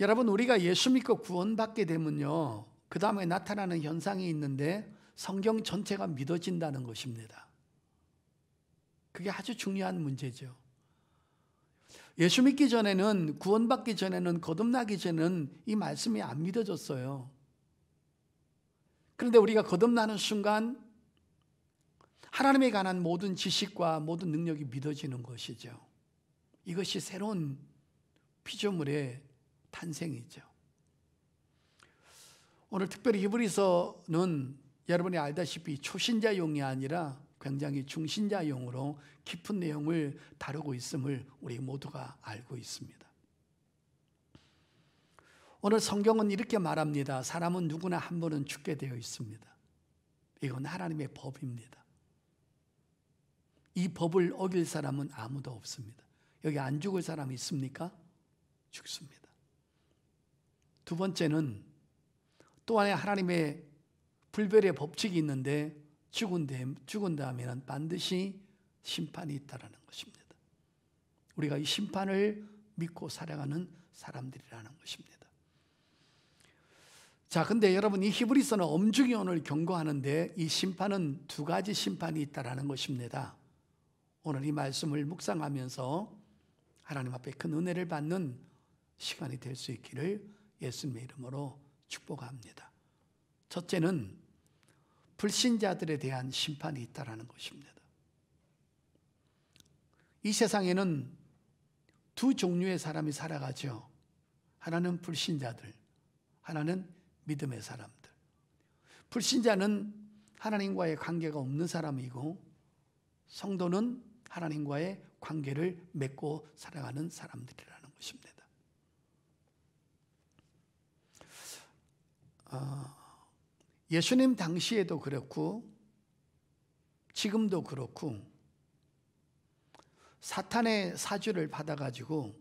여러분, 우리가 예수 믿고 구원받게 되면요, 그 다음에 나타나는 현상이 있는데 성경 전체가 믿어진다는 것입니다. 그게 아주 중요한 문제죠. 예수 믿기 전에는, 구원받기 전에는, 거듭나기 전에는 이 말씀이 안 믿어졌어요. 그런데 우리가 거듭나는 순간 하나님에 관한 모든 지식과 모든 능력이 믿어지는 것이죠. 이것이 새로운 피조물의 탄생이죠. 오늘 특별히 히브리서는 여러분이 알다시피 초신자용이 아니라 굉장히 중신자용으로 깊은 내용을 다루고 있음을 우리 모두가 알고 있습니다. 오늘 성경은 이렇게 말합니다. 사람은 누구나 한 번은 죽게 되어 있습니다. 이건 하나님의 법입니다. 이 법을 어길 사람은 아무도 없습니다. 여기 안 죽을 사람이 있습니까? 죽습니다. 두 번째는 또 하나의 하나님의 불별의 법칙이 있는데 죽은 다음에는 반드시 심판이 있다는 것입니다. 우리가 이 심판을 믿고 살아가는 사람들이라는 것입니다. 자, 근데 여러분, 이 히브리서는 엄중히 오늘 경고하는데 이 심판은 두 가지 심판이 있다는 것입니다. 오늘 이 말씀을 묵상하면서 하나님 앞에 큰 은혜를 받는 시간이 될 수 있기를 예수님의 이름으로 축복합니다. 첫째는 불신자들에 대한 심판이 있다는 것입니다. 이 세상에는 두 종류의 사람이 살아가죠. 하나는 불신자들, 하나는 믿음의 사람들. 불신자는 하나님과의 관계가 없는 사람이고, 성도는 하나님과의 관계를 맺고 살아가는 사람들이라는 것입니다. 예수님 당시에도 그렇고 지금도 그렇고 사탄의 사주를 받아가지고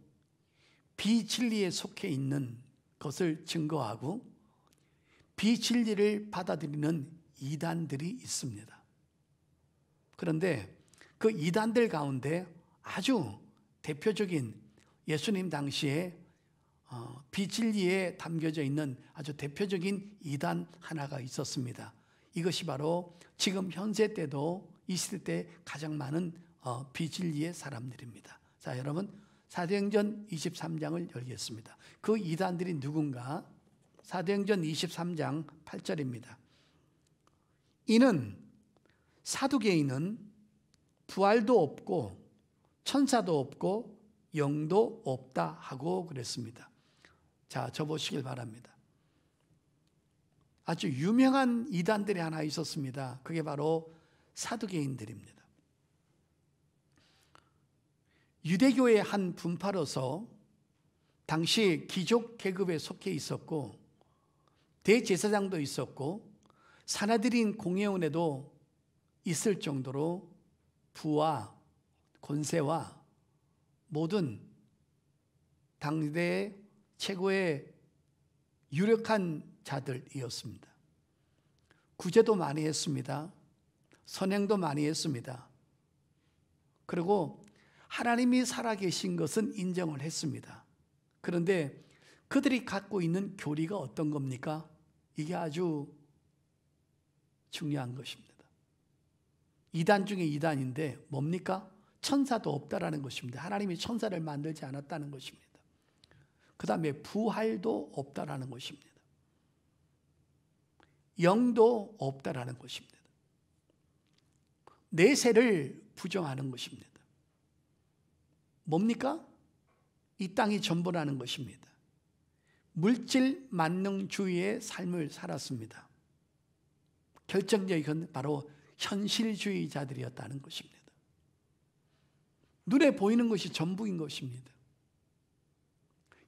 비진리에 속해 있는 것을 증거하고 비진리를 받아들이는 이단들이 있습니다. 그런데 그 이단들 가운데 아주 대표적인 예수님 당시에 비진리에 담겨져 있는 아주 대표적인 이단 하나가 있었습니다. 이것이 바로 지금 현세 때도 이 시대 때 가장 많은 비진리의 사람들입니다. 자, 여러분, 사도행전 23장을 열겠습니다. 그 이단들이 누군가? 사도행전 23장 8절입니다. 이는 사두개인은 부활도 없고 천사도 없고 영도 없다 하고 그랬습니다. 자, 저 보시길 바랍니다. 아주 유명한 이단들이 하나 있었습니다. 그게 바로 사두개인들입니다. 유대교의 한 분파로서 당시 귀족 계급에 속해 있었고 대제사장도 있었고 사나들인 공회원에도 있을 정도로 부와 권세와 모든 당대의 최고의 유력한 자들이었습니다. 구제도 많이 했습니다. 선행도 많이 했습니다. 그리고 하나님이 살아계신 것은 인정을 했습니다. 그런데 그들이 갖고 있는 교리가 어떤 겁니까? 이게 아주 중요한 것입니다. 이단 중에 이단인데 뭡니까? 천사도 없다라는 것입니다. 하나님이 천사를 만들지 않았다는 것입니다. 그 다음에 부활도 없다라는 것입니다. 영도 없다라는 것입니다. 내세를 부정하는 것입니다. 뭡니까? 이 땅이 전부라는 것입니다. 물질 만능주의의 삶을 살았습니다. 결정적인 건 바로 현실주의자들이었다는 것입니다. 눈에 보이는 것이 전부인 것입니다.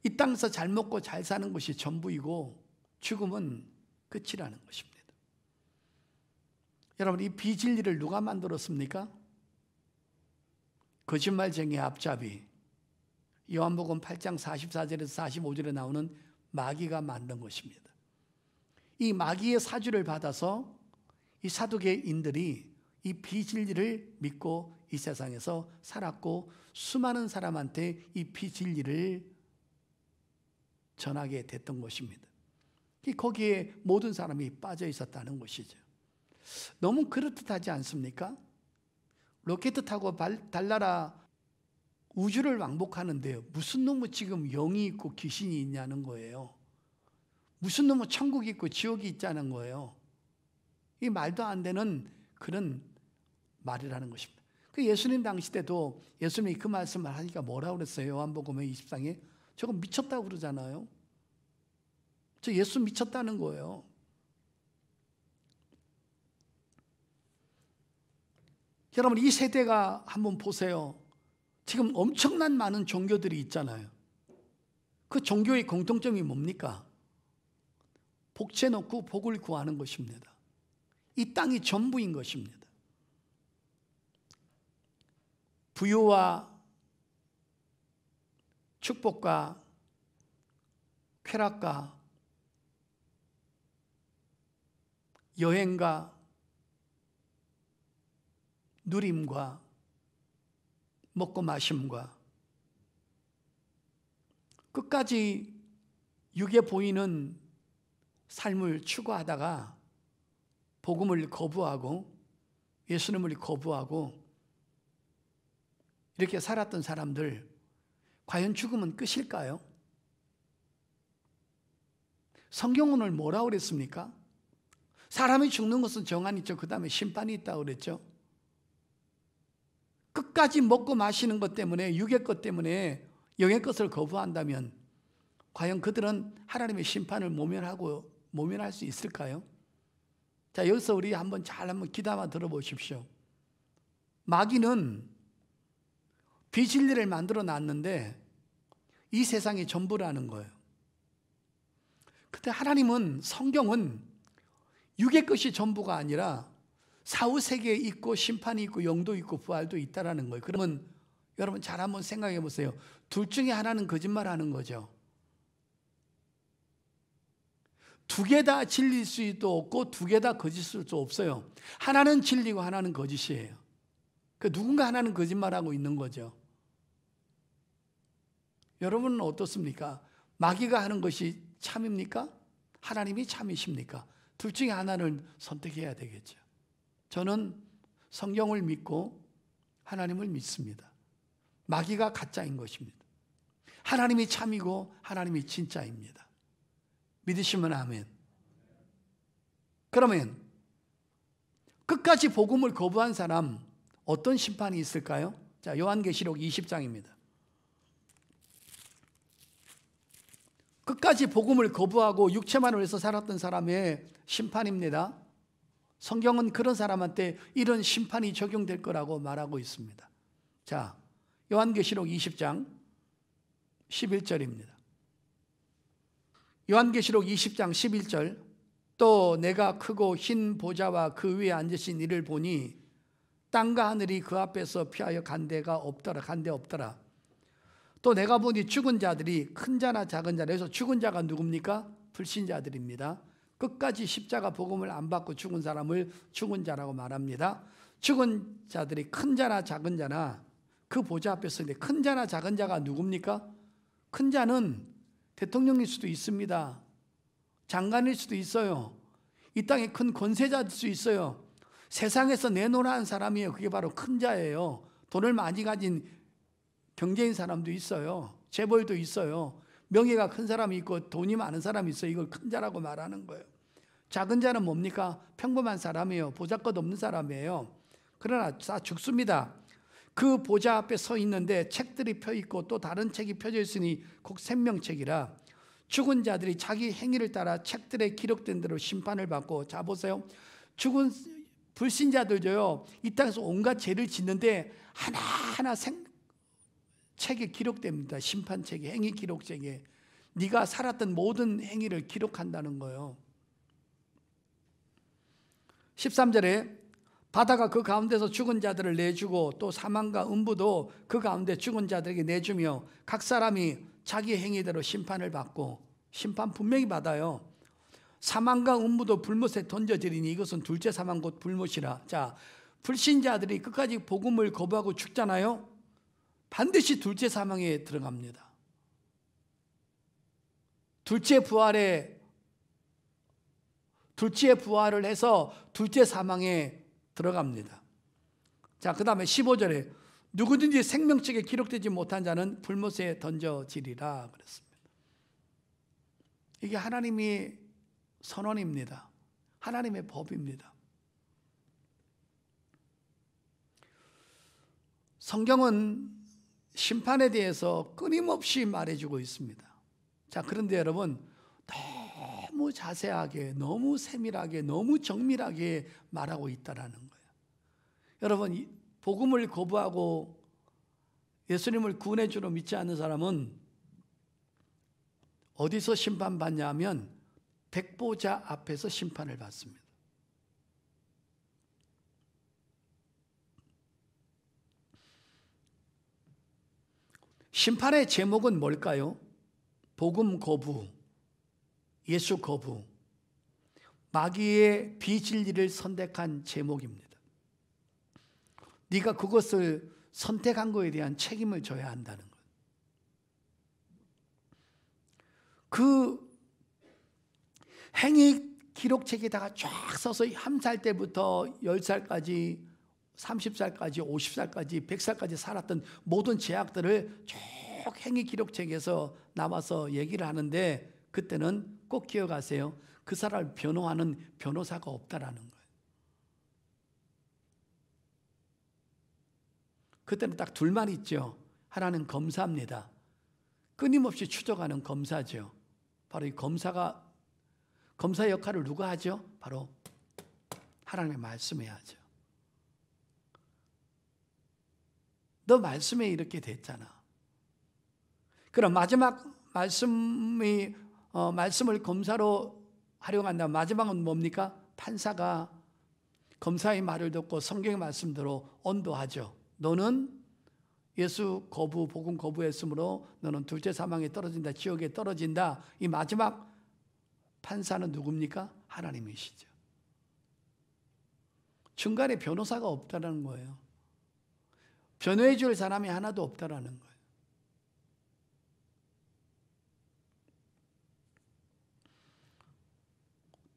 이 땅에서 잘 먹고 잘 사는 것이 전부이고 죽음은 끝이라는 것입니다. 여러분, 이 비진리를 누가 만들었습니까? 거짓말쟁이 앞잡이, 요한복음 8장 44절에서 45절에 나오는 마귀가 만든 것입니다. 이 마귀의 사주를 받아서 이 사두개인들이 이 비진리를 믿고 이 세상에서 살았고 수많은 사람한테 이 비진리를 전하게 됐던 것입니다. 거기에 모든 사람이 빠져 있었다는 것이죠. 너무 그렇듯하지 않습니까? 로켓 타고 달나라 우주를 왕복하는데요, 무슨 놈의 지금 영이 있고 귀신이 있냐는 거예요. 무슨 놈의 천국이 있고 지옥이 있자는 거예요. 이 말도 안 되는 그런 말이라는 것입니다. 그 예수님 당시 때도 예수님이 그 말씀을 하니까 뭐라고 그랬어요? 요한복음 20장에 저거 미쳤다고 그러잖아요. 저 예수 미쳤다는 거예요. 여러분, 이 세대가 한번 보세요. 지금 엄청난 많은 종교들이 있잖아요. 그 종교의 공통점이 뭡니까? 복채 놓고 복을 구하는 것입니다. 이 땅이 전부인 것입니다. 부유와 축복과 쾌락과 여행과 누림과 먹고 마심과 끝까지 육에 보이는 삶을 추구하다가 복음을 거부하고 예수님을 거부하고 이렇게 살았던 사람들, 과연 죽음은 끝일까요? 성경은 오늘 뭐라고 그랬습니까? 사람이 죽는 것은 정한이 있죠. 그 다음에 심판이 있다고 그랬죠. 끝까지 먹고 마시는 것 때문에, 육의 것 때문에 영의 것을 거부한다면 과연 그들은 하나님의 심판을 모면할 수 있을까요? 자, 여기서 우리 한번 귀담아 들어보십시오. 마귀는 비진리를 만들어 놨는데 이 세상이 전부라는 거예요. 근데 하나님은, 성경은 육의 것이 전부가 아니라 사후세계에 있고 심판이 있고 영도 있고 부활도 있다라는 거예요. 그러면 여러분 잘 한번 생각해 보세요. 둘 중에 하나는 거짓말하는 거죠. 두 개 다 진리일 수도 없고 두 개 다 거짓일 수도 없어요. 하나는 진리고 하나는 거짓이에요. 그 누군가 하나는 거짓말하고 있는 거죠. 여러분은 어떻습니까? 마귀가 하는 것이 참입니까? 하나님이 참이십니까? 둘 중에 하나를 선택해야 되겠죠. 저는 성경을 믿고 하나님을 믿습니다. 마귀가 가짜인 것입니다. 하나님이 참이고 하나님이 진짜입니다. 믿으시면 아멘. 그러면 끝까지 복음을 거부한 사람, 어떤 심판이 있을까요? 자, 요한계시록 20장입니다. 끝까지 복음을 거부하고 육체만을 위해서 살았던 사람의 심판입니다. 성경은 그런 사람한테 이런 심판이 적용될 거라고 말하고 있습니다. 자, 요한계시록 20장 11절입니다. 요한계시록 20장 11절, 또 내가 크고 흰 보좌와 그 위에 앉으신 이를 보니 땅과 하늘이 그 앞에서 피하여 간데 없더라. 또 내가 보니 죽은 자들이 큰 자나 작은 자라. 그래서 죽은 자가 누굽니까? 불신자들입니다. 끝까지 십자가 복음을 안 받고 죽은 사람을 죽은 자라고 말합니다. 죽은 자들이 큰 자나 작은 자나 그 보좌 앞에 서는데, 큰 자나 작은 자가 누굽니까? 큰 자는 대통령일 수도 있습니다. 장관일 수도 있어요. 이 땅에 큰 권세자일 수 있어요. 세상에서 내놓으라는 사람이에요. 그게 바로 큰 자예요. 돈을 많이 가진 경제인 사람도 있어요. 재벌도 있어요. 명예가 큰 사람이 있고 돈이 많은 사람이 있어요. 이걸 큰 자라고 말하는 거예요. 작은 자는 뭡니까? 평범한 사람이에요. 보잘것 없는 사람이에요. 그러나 다 죽습니다. 그 보좌 앞에 서 있는데 책들이 펴 있고 또 다른 책이 펴져 있으니 곧 생명책이라. 죽은 자들이 자기 행위를 따라 책들에 기록된 대로 심판을 받고, 자 보세요. 죽은 불신자들도요, 이 땅에서 온갖 죄를 짓는데 하나하나 책에 기록됩니다. 심판책에, 행위 기록책에. 네가 살았던 모든 행위를 기록한다는 거예요. 13절에 바다가 그 가운데서 죽은 자들을 내주고 또 사망과 음부도 그 가운데 죽은 자들에게 내주며 각 사람이 자기 행위대로 심판을 받고, 심판 분명히 받아요. 사망과 음부도 불못에 던져지리니 이것은 둘째 사망 곧 불못이라. 자, 불신자들이 끝까지 복음을 거부하고 죽잖아요. 반드시 둘째 사망에 들어갑니다. 둘째 부활을 해서 둘째 사망에 들어갑니다. 자, 그 다음에 15절에 누구든지 생명책에 기록되지 못한 자는 불못에 던져지리라 그랬습니다. 이게 하나님의 선언입니다. 하나님의 법입니다. 성경은 심판에 대해서 끊임없이 말해주고 있습니다. 자, 그런데 여러분, 너무 자세하게, 너무 세밀하게, 너무 정밀하게 말하고 있다라는 거예요. 여러분, 복음을 거부하고 예수님을 구원해 주로 믿지 않는 사람은 어디서 심판받냐 하면 백보자 앞에서 심판을 받습니다. 심판의 제목은 뭘까요? 복음 거부, 예수 거부, 마귀의 비진리를 선택한 제목입니다. 네가 그것을 선택한 거에 대한 책임을 져야 한다는 거예요. 그 행위 기록책에다가 쫙 써서 1살 때부터 10살까지, 30살까지, 50살까지, 100살까지 살았던 모든 죄악들을 쭉 행위 기록책에서 나와서 얘기를 하는데, 그때는 꼭 기억하세요. 그 사람을 변호하는 변호사가 없다라는 거예요. 그때는 딱 둘만 있죠. 하나는 검사입니다. 끊임없이 추적하는 검사죠. 바로 이 검사 역할을 누가 하죠? 바로 하나님의 말씀이 하죠. 너 말씀에 이렇게 됐잖아. 그럼 마지막 말씀을 검사로 활용한다면 마지막은 뭡니까? 판사가 검사의 말을 듣고 성경의 말씀대로 언도하죠. 너는 예수 거부, 복음 거부했으므로 너는 둘째 사망에 떨어진다, 지옥에 떨어진다. 이 마지막 판사는 누굽니까? 하나님이시죠. 중간에 변호사가 없다는 거예요. 변호해 줄 사람이 하나도 없다는 거예요.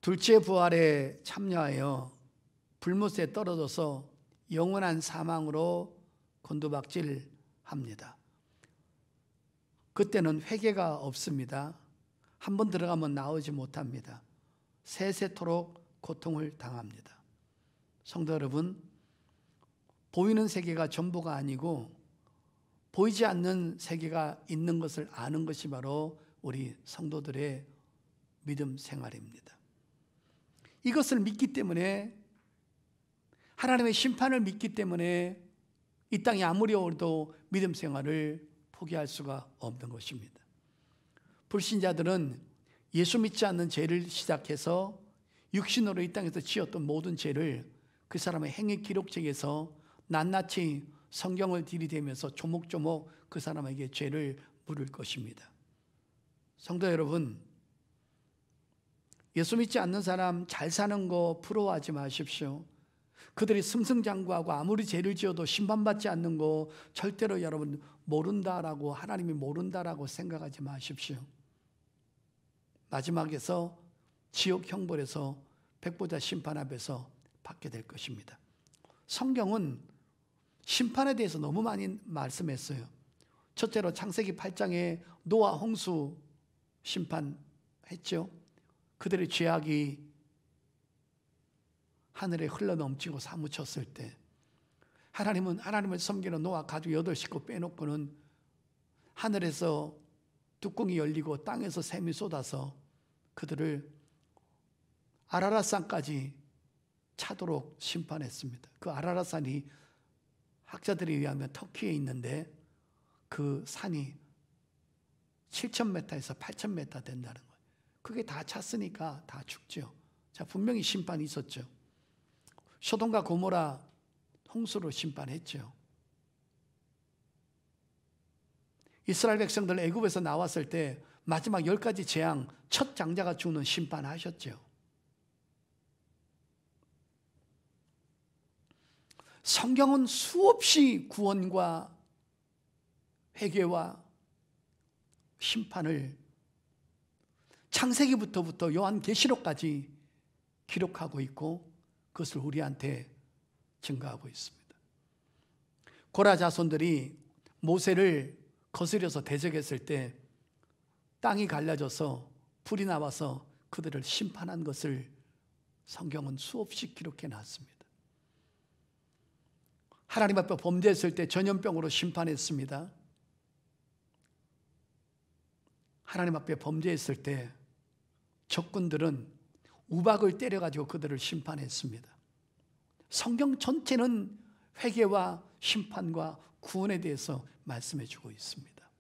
둘째 부활에 참여하여 불못에 떨어져서 영원한 사망으로 곤두박질합니다. 그때는 회개가 없습니다. 한번 들어가면 나오지 못합니다. 세세토록 고통을 당합니다. 성도 여러분, 보이는 세계가 전부가 아니고 보이지 않는 세계가 있는 것을 아는 것이 바로 우리 성도들의 믿음 생활입니다. 이것을 믿기 때문에, 하나님의 심판을 믿기 때문에 이 땅이 아무리 어려도 믿음 생활을 포기할 수가 없는 것입니다. 불신자들은 예수 믿지 않는 죄를 시작해서 육신으로 이 땅에서 지었던 모든 죄를 그 사람의 행위 기록책에서 낱낱이 성경을 들이대면서 조목조목 그 사람에게 죄를 물을 것입니다. 성도 여러분, 예수 믿지 않는 사람 잘 사는 거 부러워하지 마십시오. 그들이 승승장구하고 아무리 죄를 지어도 심판받지 않는 거 절대로 여러분 모른다라고, 하나님이 모른다라고 생각하지 마십시오. 마지막에서 지옥 형벌에서 백보자 심판 앞에서 받게 될 것입니다. 성경은 심판에 대해서 너무 많이 말씀했어요. 첫째로 창세기 8장에 노아 홍수 심판했죠. 그들의 죄악이 하늘에 흘러넘치고 사무쳤을 때 하나님을 섬기는 노아 가족 8식구 빼놓고는 하늘에서 뚜껑이 열리고 땅에서 샘이 쏟아서 그들을 아라랏산까지 차도록 심판했습니다. 그 아라랏산이 학자들에 의하면 터키에 있는데 그 산이 7,000m에서 8,000m 된다는 거예요. 그게 다 찼으니까 다 죽죠. 자, 분명히 심판이 있었죠. 소돔과 고모라 홍수로 심판했죠. 이스라엘 백성들 애굽에서 나왔을 때 마지막 10가지 재앙, 첫 장자가 죽는 심판하셨죠. 성경은 수없이 구원과 회개와 심판을 창세기부터 요한계시록까지 기록하고 있고 그것을 우리한테 증거하고 있습니다. 고라 자손들이 모세를 거스려서 대적했을 때 땅이 갈라져서 불이 나와서 그들을 심판한 것을 성경은 수없이 기록해 놨습니다. 하나님 앞에 범죄했을 때 전염병으로 심판했습니다. 하나님 앞에 범죄했을 때 적군들은 우박을 때려가지고 그들을 심판했습니다. 성경 전체는 회개와 심판과 구원에 대해서 말씀해 주고 있습니다.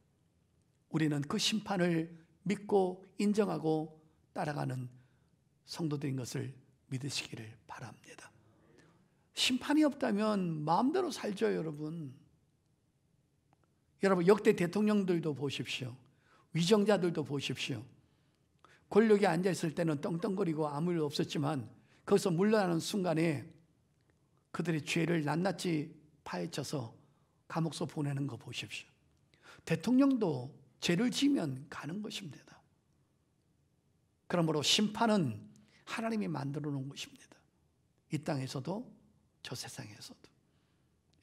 우리는 그 심판을 믿고 인정하고 따라가는 성도들인 것을 믿으시기를 바랍니다. 심판이 없다면 마음대로 살죠, 여러분. 여러분, 역대 대통령들도 보십시오. 위정자들도 보십시오. 권력에 앉아있을 때는 떵떵거리고 아무 일 없었지만 거기서 물러나는 순간에 그들의 죄를 낱낱이 파헤쳐서 감옥소 보내는 거 보십시오. 대통령도 죄를 지으면 가는 것입니다. 그러므로 심판은 하나님이 만들어 놓은 것입니다. 이 땅에서도 저 세상에서도.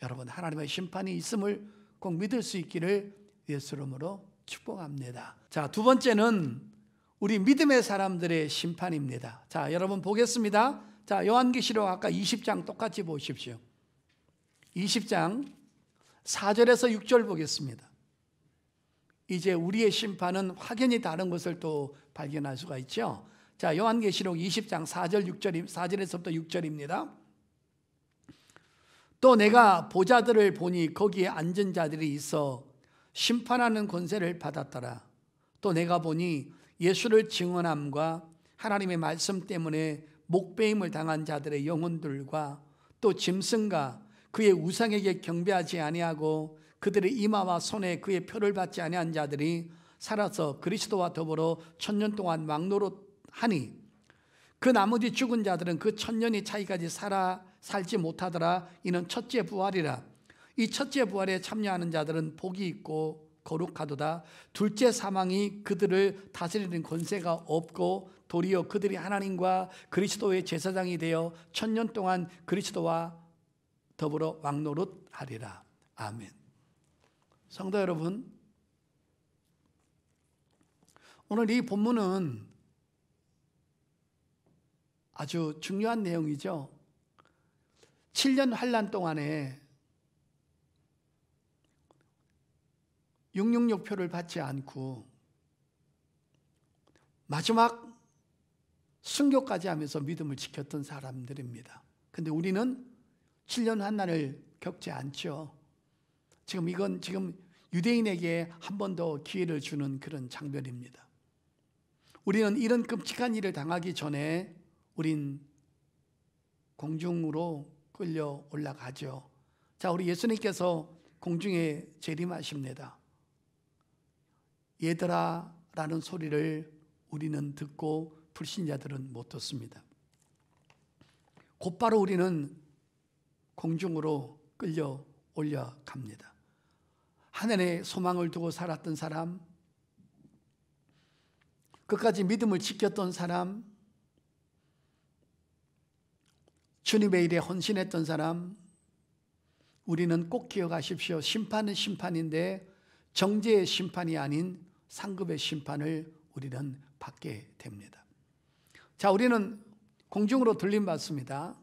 여러분, 하나님의 심판이 있음을 꼭 믿을 수 있기를 예수 이름으로 축복합니다. 자, 두 번째는 우리 믿음의 사람들의 심판입니다. 자, 여러분 보겠습니다. 자, 요한계시록 아까 20장 똑같이 보십시오. 20장 4절에서 6절 보겠습니다. 이제 우리의 심판은 확연히 다른 것을 또 발견할 수가 있죠. 자, 요한계시록 20장 4절에서부터 6절입니다. 또 내가 보좌들을 보니 거기에 앉은 자들이 있어 심판하는 권세를 받았더라. 또 내가 보니 예수를 증언함과 하나님의 말씀 때문에 목배임을 당한 자들의 영혼들과 또 짐승과 그의 우상에게 경배하지 아니하고 그들의 이마와 손에 그의 표를 받지 아니한 자들이 살아서 그리스도와 더불어 1000년 동안 왕노릇하니 그 나머지 죽은 자들은 그 1000년이 차이까지 살지 못하더라. 이는 첫째 부활이라. 이 첫째 부활에 참여하는 자들은 복이 있고 거룩하도다. 둘째 사망이 그들을 다스리는 권세가 없고 도리어 그들이 하나님과 그리스도의 제사장이 되어 1000년 동안 그리스도와 더불어 왕노릇하리라. 아멘. 성도 여러분, 오늘 이 본문은 아주 중요한 내용이죠. 7년 환란 동안에 666표를 받지 않고 마지막 순교까지 하면서 믿음을 지켰던 사람들입니다. 그런데 우리는 7년 환난을 겪지 않죠. 이건 유대인에게 한 번 더 기회를 주는 그런 장면입니다. 우리는 이런 끔찍한 일을 당하기 전에 우린 공중으로 끌려 올라가죠. 자, 우리 예수님께서 공중에 재림하십니다. 얘들아 라는 소리를 우리는 듣고 불신자들은 못 듣습니다. 곧바로 우리는 공중으로 끌려 올라갑니다. 하늘에 소망을 두고 살았던 사람, 끝까지 믿음을 지켰던 사람, 주님의 일에 헌신했던 사람, 우리는 꼭 기억하십시오. 심판은 심판인데 정죄의 심판이 아닌 상급의 심판을 우리는 받게 됩니다. 자, 우리는 공중으로 들림받습니다.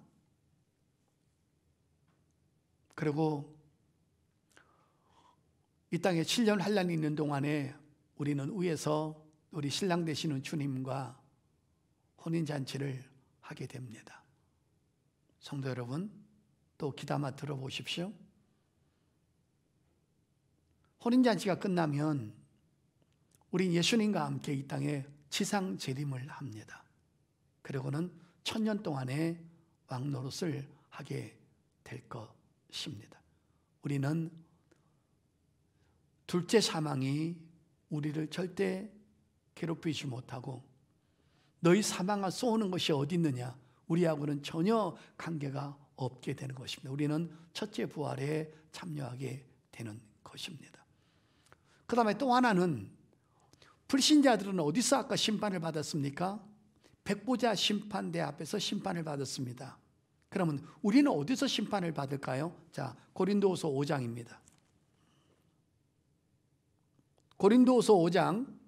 그리고 이 땅에 7년 환란이 있는 동안에 우리는 위에서 우리 신랑 되시는 주님과 혼인잔치를 하게 됩니다. 성도 여러분, 또 귀담아 들어보십시오. 혼인잔치가 끝나면 우린 예수님과 함께 이 땅에 지상 재림을 합니다. 그리고는 1000년 동안의 왕노릇을 하게 될 것입니다. 우리는 둘째 사망이 우리를 절대 괴롭히지 못하고 너희 사망아 쏘는 것이 어디 있느냐, 우리하고는 전혀 관계가 없게 되는 것입니다. 우리는 첫째 부활에 참여하게 되는 것입니다. 그 다음에 또 하나는 불신자들은 어디서 아까 심판을 받았습니까? 백보자 심판대 앞에서 심판을 받았습니다. 그러면 우리는 어디서 심판을 받을까요? 자, 고린도후서 5장입니다. 고린도후서 5장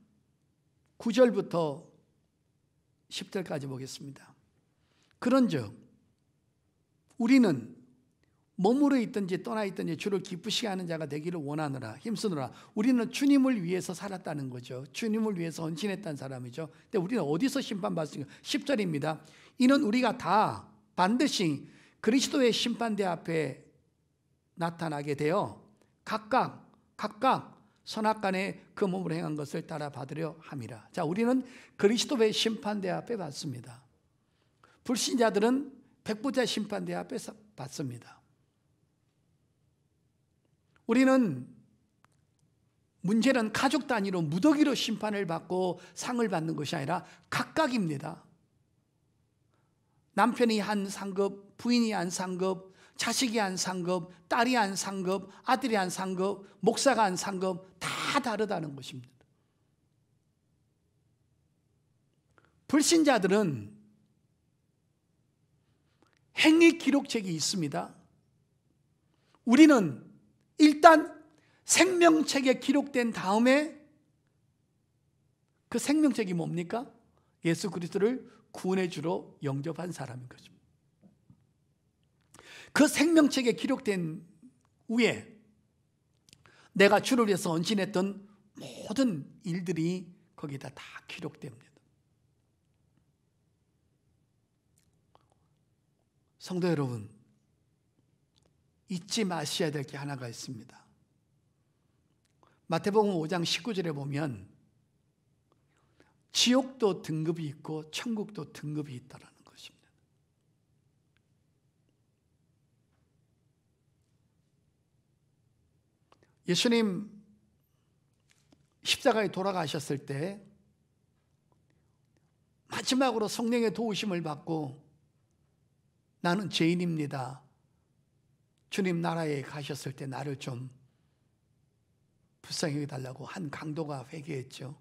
9절부터 10절까지 보겠습니다. 그런즉 우리는 머무르 있든지 떠나 있든지 주를 기쁘시게 하는 자가 되기를 원하노라. 힘쓰노라. 우리는 주님을 위해서 살았다는 거죠. 주님을 위해서 헌신했다는 사람이죠. 근데 우리는 어디서 심판받습니까? 10절입니다. 이는 우리가 다 반드시 그리스도의 심판대 앞에 나타나게 되어 각각 선악간에 그 몸으로 행한 것을 따라 받으려 함이라. 자, 우리는 그리스도의 심판대 앞에 받습니다. 불신자들은 백보자 심판대 앞에서 받습니다. 우리는 문제는 가족 단위로 무더기로 심판을 받고 상을 받는 것이 아니라 각각입니다. 남편이 한 상급, 부인이 한 상급, 자식이 한 상급, 딸이 한 상급, 아들이 한 상급, 목사가 한 상급, 다 다르다는 것입니다. 불신자들은 행위 기록책이 있습니다. 우리는 일단 생명책에 기록된 다음에 그 생명책이 뭡니까? 예수 그리스도를 구원의 주로 영접한 사람인 거죠. 그 생명책에 기록된 후에 내가 주를 위해서 헌신했던 모든 일들이 거기다 다 기록됩니다. 성도 여러분, 잊지 마셔야 될 게 하나가 있습니다. 마태복음 5장 19절에 보면 지옥도 등급이 있고 천국도 등급이 있다라는 것입니다. 예수님 십자가에 돌아가셨을 때 마지막으로 성령의 도우심을 받고 나는 죄인입니다. 주님 나라에 가셨을 때 나를 좀 불쌍히 여겨달라고 한 강도가 회개했죠.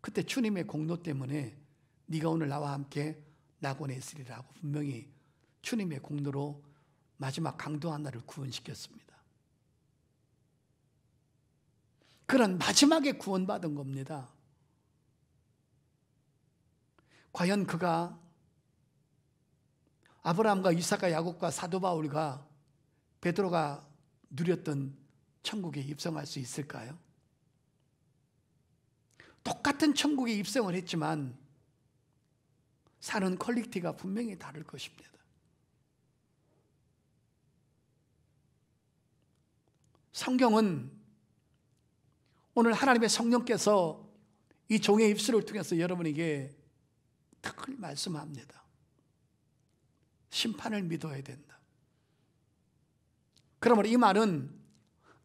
그때 주님의 공로 때문에 네가 오늘 나와 함께 낙원에 있으리라고 분명히 주님의 공로로 마지막 강도 하나를 구원시켰습니다. 그런 마지막에 구원받은 겁니다. 과연 그가 아브라함과 이삭과 야곱과 사도 바울과 베드로가 누렸던 천국에 입성할 수 있을까요? 똑같은 천국에 입성을 했지만 사는 퀄리티가 분명히 다를 것입니다. 성경은 오늘 하나님의 성령께서 이 종의 입술을 통해서 여러분에게 늘 말씀합니다. 심판을 믿어야 된다. 그러므로 이 말은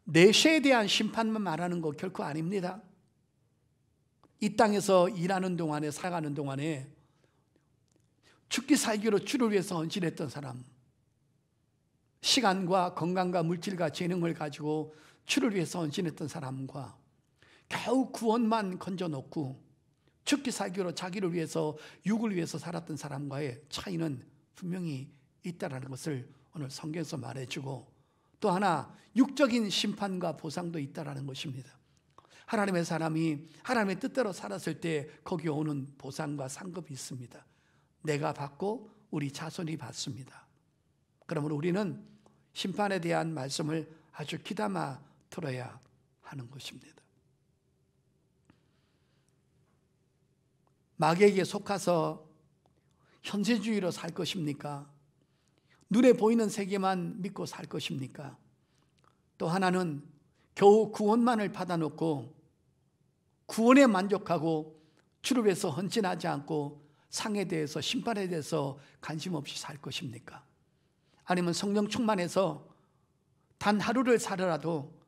내세에 대한 심판만 말하는 거 결코 아닙니다. 이 땅에서 일하는 동안에, 살아가는 동안에 죽기 살기로 주를 위해서 헌신했던 사람, 시간과 건강과 물질과 재능을 가지고 주를 위해서 헌신했던 사람과 겨우 구원만 건져놓고 죽기 살기로 자기를 위해서, 육을 위해서 살았던 사람과의 차이는 분명히 있다는 것을 오늘 성경에서 말해주고, 또 하나 육적인 심판과 보상도 있다는 것입니다. 하나님의 사람이 하나님의 뜻대로 살았을 때 거기에 오는 보상과 상급이 있습니다. 내가 받고 우리 자손이 받습니다. 그러므로 우리는 심판에 대한 말씀을 아주 귀담아 들어야 하는 것입니다. 마귀에게 속아서 현세주의로 살 것입니까? 눈에 보이는 세계만 믿고 살 것입니까? 또 하나는 겨우 구원만을 받아놓고 구원에 만족하고 주를 위해서 헌신하지 않고 상에 대해서, 심판에 대해서 관심 없이 살 것입니까? 아니면 성령 충만해서 단 하루를 살아라도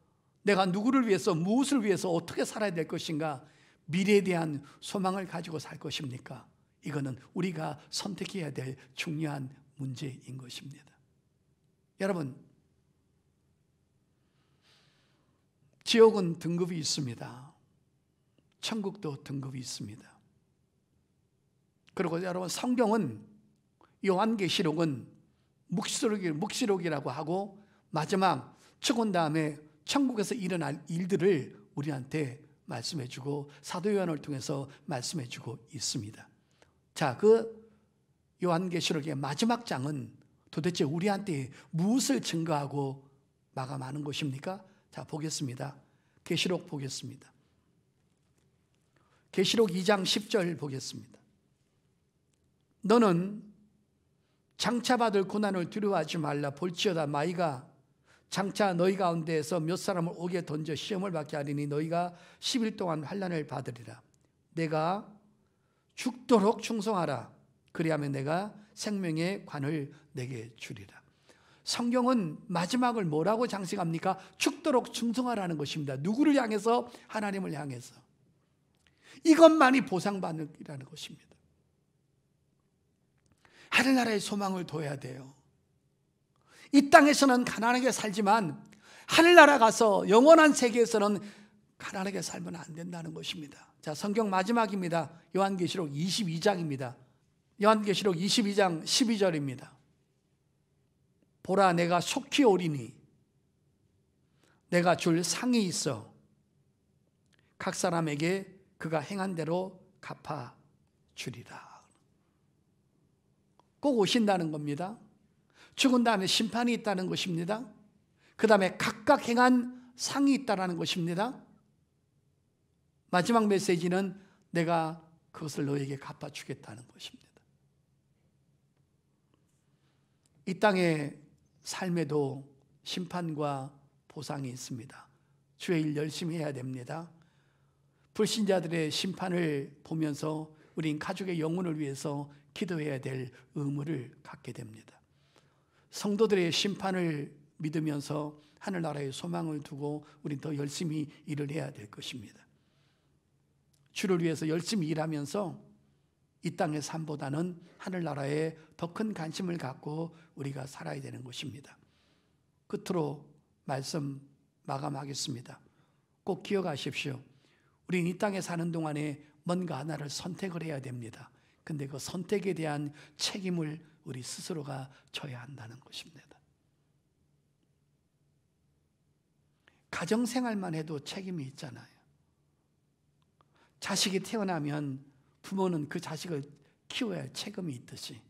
내가 누구를 위해서, 무엇을 위해서 어떻게 살아야 될 것인가, 미래에 대한 소망을 가지고 살 것입니까? 이거는 우리가 선택해야 될 중요한 문제인 것입니다. 여러분, 지옥은 등급이 있습니다. 천국도 등급이 있습니다. 그리고 여러분, 성경은, 요한계시록은 묵시록이라고 하고 마지막 죽은 다음에 천국에서 일어날 일들을 우리한테 말씀해주고 사도 요한을 통해서 말씀해주고 있습니다. 자, 그 요한계시록의 마지막 장은 도대체 우리한테 무엇을 증거하고 마감하는 것입니까? 자, 보겠습니다. 계시록 보겠습니다. 계시록 2장 10절 보겠습니다. 너는 장차 받을 고난을 두려워하지 말라. 볼지어다 마이가 장차 너희 가운데에서 몇 사람을 옥에 던져 시험을 받게 하리니 너희가 10일 동안 환난을 받으리라. 내가 죽도록 충성하라. 그리하면 내가 생명의 관을 내게 주리라. 성경은 마지막을 뭐라고 장식합니까? 죽도록 충성하라는 것입니다. 누구를 향해서? 하나님을 향해서. 이것만이 보상받는이라는 것입니다. 하늘나라의 소망을 둬야 돼요. 이 땅에서는 가난하게 살지만 하늘나라 가서 영원한 세계에서는 가난하게 살면 안 된다는 것입니다. 자, 성경 마지막입니다. 요한계시록 22장입니다. 요한계시록 22장 12절입니다. 보라, 내가 속히 오리니 내가 줄 상이 있어 각 사람에게 그가 행한 대로 갚아 주리라. 꼭 오신다는 겁니다. 죽은 다음에 심판이 있다는 것입니다. 그 다음에 각각 행한 상이 있다는 것입니다. 마지막 메시지는 내가 그것을 너에게 갚아주겠다는 것입니다. 이 땅의 삶에도 심판과 보상이 있습니다. 주의 일 열심히 해야 됩니다. 불신자들의 심판을 보면서 우린 가족의 영혼을 위해서 기도해야 될 의무를 갖게 됩니다. 성도들의 심판을 믿으면서 하늘나라의 소망을 두고 우린 더 열심히 일을 해야 될 것입니다. 주를 위해서 열심히 일하면서 이 땅의 삶보다는 하늘나라에 더 큰 관심을 갖고 우리가 살아야 되는 것입니다. 끝으로 말씀 마감하겠습니다. 꼭 기억하십시오. 우린 이 땅에 사는 동안에 뭔가 하나를 선택을 해야 됩니다. 근데 그 선택에 대한 책임을 우리 스스로가 져야 한다는 것입니다. 가정생활만 해도 책임이 있잖아요. 자식이 태어나면 부모는 그 자식을 키워야 할 책임이 있듯이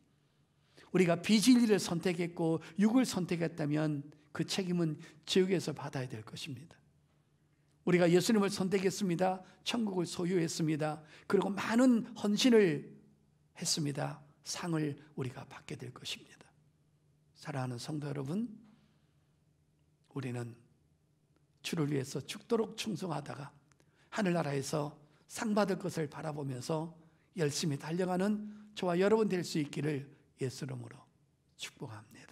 우리가 비진리를 선택했고 육을 선택했다면 그 책임은 지옥에서 받아야 될 것입니다. 우리가 예수님을 선택했습니다. 천국을 소유했습니다. 그리고 많은 헌신을 했습니다. 상을 우리가 받게 될 것입니다. 사랑하는 성도 여러분, 우리는 주를 위해서 죽도록 충성하다가 하늘나라에서 상 받을 것을 바라보면서 열심히 달려가는 저와 여러분 될 수 있기를 예수 이름으로 축복합니다.